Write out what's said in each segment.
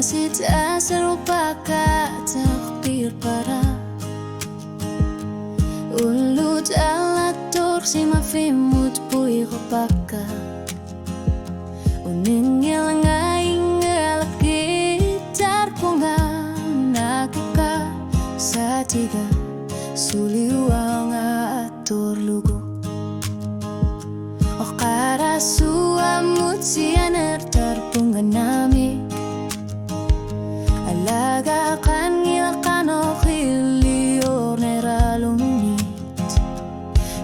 masih tak serupakan takdir para ulut alat torsi mafimut pui kopaka uningil ngaingal gitar punga nakika satiga suliwa ngatur lugu okara suamut sianer tarpungan nami alaga kan ngilkan okhilior neralumit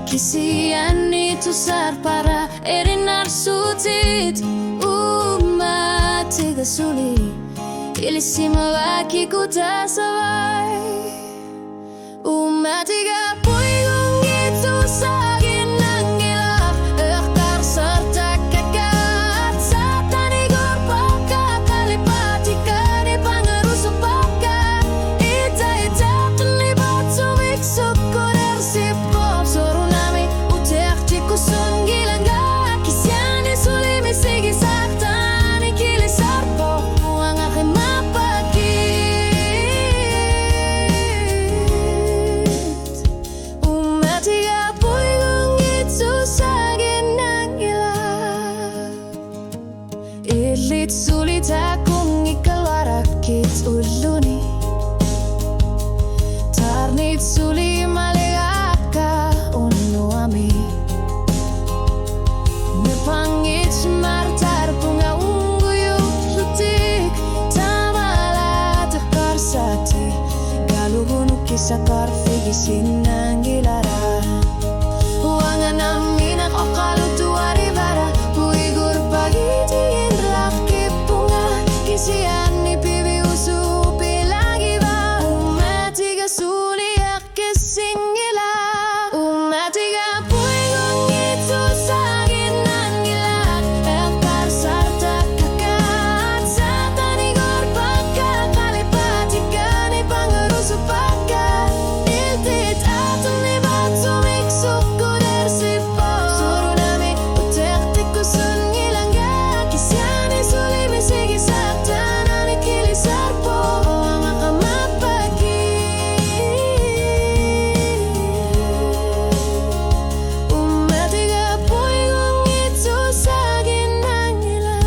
kisian itu sar para erinar sutit umat tiga suli ilisima waki kuta sawai umat tiga puigong itu sagin nanggila ektar serta kakat satan igor paka kalipatika di pangerusu paka ita terlibat sumik suku dersi pop soru nami utek tikusun gilang gak kisiani sulimi sigi satan ikili sarpo uang akhim ilit sulit akong ikawarakit uluni tarnit suli maligaka uno ami nepangit martar punga ungguyo lutik tamala tekar sati galugunu kisah karfigi sinanggilara uangan aminak okalu tuari bara uigur pagi dingin rakip bunga kisian pibi usu lagi ba umat tiga suliak kesingila umat tiga puigong itu sagin nanggila ektar sarta kakat satan igor paka kalipatika ni pangerusu paka iltit atun ni batu mik suku dersi po suruh nami utek tikusun ngilang gak kisiani sulimi sigi satan ane kili sarpo angaka mapagi umat tiga puigong itu sagin nanggila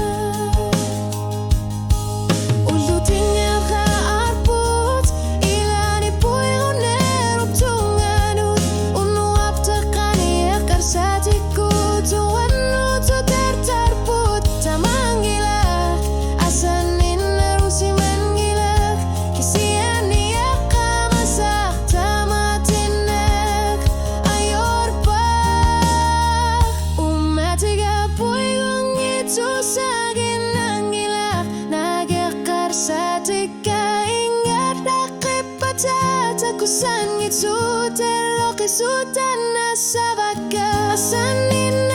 ulu tinggal ka arput ilani puigong nerup tunganut unu aptakani akar satiku tuanu tu tertarput tamanggila asanin nerusi menggila kisiani akamasak tamatinek ayor pak umat tiga puigong itu sagin nanggila nagakar satika ingat nakip patataku sangit su terloke su tanah sabaka asanin